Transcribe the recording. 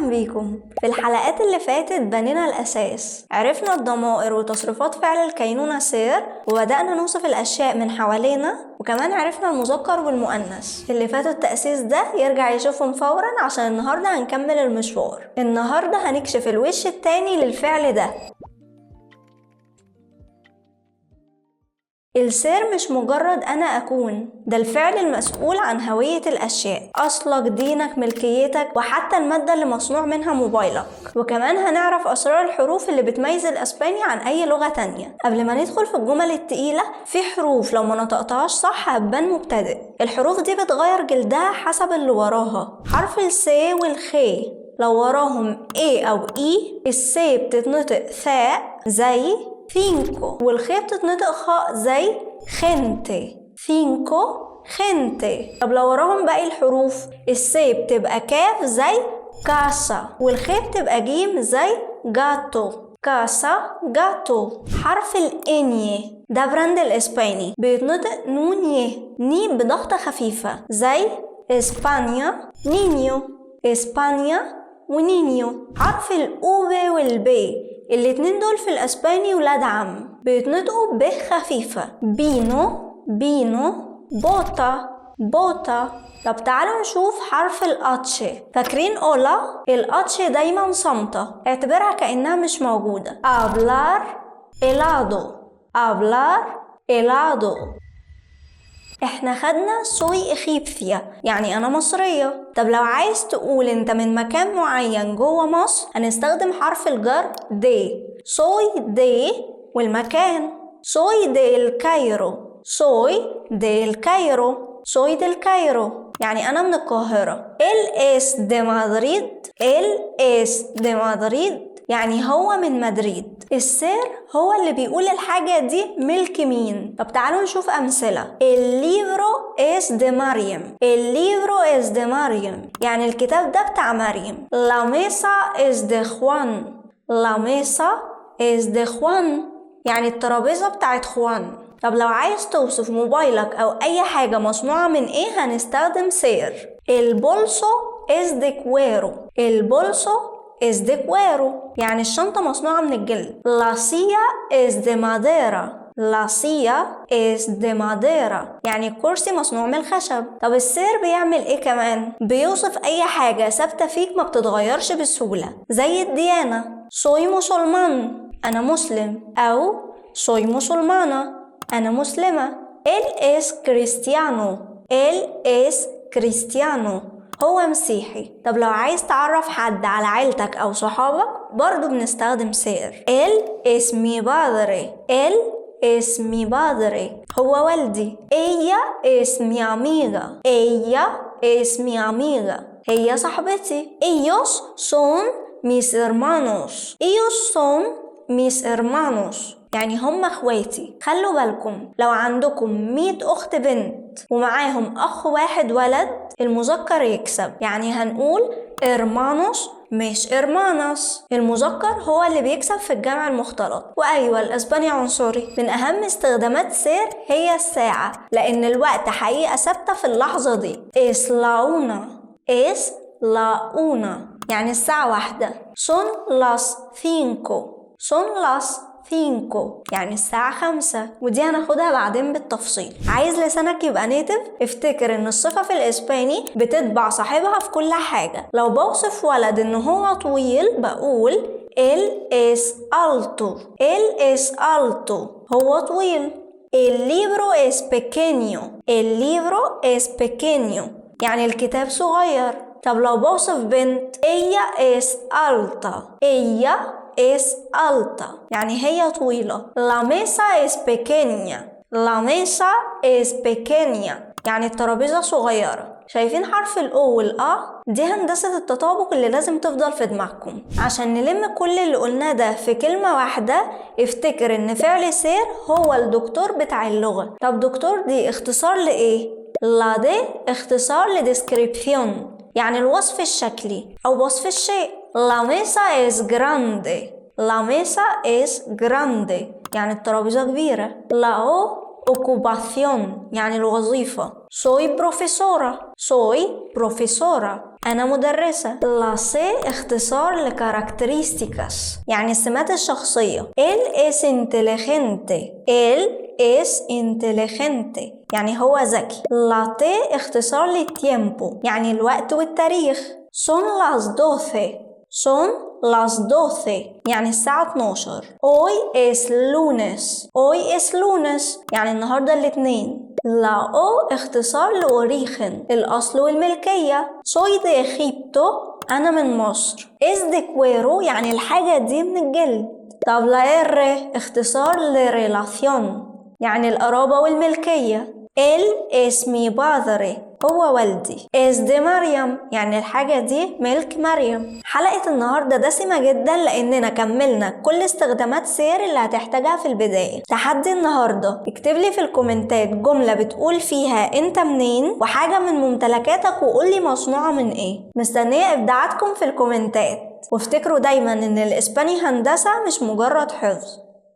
بيكم. في الحلقات اللي فاتت بنينا الأساس، عرفنا الضمائر وتصريفات فعل الكينونة سير، وبدأنا نوصف الأشياء من حوالينا، وكمان عرفنا المذكر والمؤنث. اللي فاتوا التأسيس ده يرجع يشوفهم فورا عشان النهاردة هنكمل المشوار. النهاردة هنكشف الوش التاني للفعل ده. السير مش مجرد أنا أكون، ده الفعل المسؤول عن هوية الأشياء، أصلك، دينك، ملكيتك، وحتى المادة اللي مصنوع منها موبايلك. وكمان هنعرف أسرار الحروف اللي بتميز الأسباني عن أي لغة تانية. قبل ما ندخل في الجمل التقيلة، في حروف لو ما نطقتهاش صح هتبان مبتدئ. الحروف دي بتغير جلدها حسب اللي وراها. حرف السي والخي لو وراهم A أو E، السي بتتنطق ثاء زي فينكو، والخي بتتنطق خاء زي خنتي، فينكو خنتي. طب لو وراهم باقي الحروف، السي بتبقى كاف زي كاسا، والخي بتبقى جيم زي جاتو، كاسا جاتو. حرف الاني ده براند الاسباني بيتنطق نون يه، ني بضغطة خفيفة زي اسبانيا نينيو، اسبانيا ونينيو. حرف الاو والبي الاتنين دول في الاسباني ولاد عم، بيتنطقوا ب خفيفة، بينو بينو، بوتا بوتا. طب تعالوا نشوف حرف الاتش. فاكرين اولا؟ الاتش دايما صامتة، اعتبرها كأنها مش موجودة. hablar helado، hablar helado. احنا خدنا سوي اخيبثيا يعني انا مصرية. طب لو عايز تقول انت من مكان معين جوه مصر، هنستخدم حرف الجر دي، سوي دي والمكان، سوي دي الكايرو، سوي دي الكايرو، سوي دي الكايرو يعني انا من القاهرة. es de Madrid، es de Madrid يعني هو من مدريد. السير هو اللي بيقول الحاجة دي ملك مين. طب تعالوا نشوف أمثلة. El libro es de مريم، el libro es de مريم يعني الكتاب ده بتاع مريم. La mesa es de Juan، la mesa es de Juan يعني الترابيزة بتاعت خوان. طب لو عايز توصف موبايلك أو أي حاجة مصنوعة من إيه، هنستخدم سير. El bolso es de cuero، el bolso es de cuero يعني الشنطة مصنوعة من الجلد. La silla es de madera، la silla es de madera يعني الكرسي مصنوع من الخشب. طب السير بيعمل ايه كمان؟ بيوصف اي حاجة ثابتة فيك ما بتتغيرش بسهولة، زي الديانة، soy musulmán انا مسلم، او soy musulmana انا مسلمة. él es cristiano، él es cristiano هو مسيحي. طب لو عايز تعرف حد على عيلتك أو صحابك، برضو بنستخدم سير. él es mi padre، él es mi padre هو والدي. ella es mi amiga، ella es mi amiga هي صاحبتي. ellos son mis hermanos، ellos son mis hermanos يعني هم اخواتي. خلوا بالكم لو عندكم 100 اخت بنت ومعاهم اخ واحد ولد، المذكر يكسب، يعني هنقول hermanos مش hermanas. المذكر هو اللي بيكسب في الجمع المختلط. وايوه الاسباني عنصري. من اهم استخدامات سير هي الساعة، لان الوقت حقيقة ثابتة في اللحظة دي. es la una، es la una يعني الساعة واحدة. son las cinco، son las 5 يعني الساعة 5، ودي هناخدها بعدين بالتفصيل. عايز لسانك يبقى نيتف؟ افتكر ان الصفة في الاسباني بتتبع صاحبها في كل حاجة. لو بوصف ولد ان هو طويل بقول él es alto، él es alto هو طويل. el libro es pequeño، el libro es pequeño يعني الكتاب صغير. طب لو بوصف بنت، ella es alta، ella es alta يعني هي طويلة. la mesa es pequeña، la mesa es pequeña يعني الترابيزة صغيرة. شايفين حرف الاو والآ؟ دي هندسة التطابق اللي لازم تفضل في دماغكم. عشان نلم كل اللي قلناه ده في كلمة واحدة، افتكر ان فعل سير هو الدكتور بتاع اللغة. طب دكتور دي اختصار لإيه؟ لا دي اختصار لديسكريبسيون يعني الوصف الشكلي أو وصف الشيء. La mesa es grande، la mesa es grande يعني الترابيزة كبيرة. La ocupación يعني الوظيفة. soy profesora، soy profesora أنا مدرسة. لا سي اختصار لكاركتريستيكاس يعني السمات الشخصية. él es inteligente. él es inteligente يعني هو ذكي. لا تي اختصار للتيمبو يعني الوقت والتاريخ. son las 12. son las 12 يعني الساعة 12. hoy es lunes. hoy es lunes يعني النهاردة الاثنين. لا او اختصار لأوريخن الأصل والملكية. soy de Egipto أنا من مصر. es de cuero يعني الحاجة دي من الجلد. طب لا ار اختصار لريلاسيون يعني القرابة والملكية. él es mi padre هو والدي. es de مريم يعني الحاجة دي ملك مريم. حلقة النهاردة دسمة جدا لأننا كملنا كل استخدامات سير اللي هتحتاجها في البداية. تحدي النهاردة اكتب لي في الكومنتات جملة بتقول فيها انت منين وحاجة من ممتلكاتك وقول لي مصنوعة من ايه. مستنية ابداعاتكم في الكومنتات وافتكروا دايما ان الاسباني هندسة مش مجرد حفظ.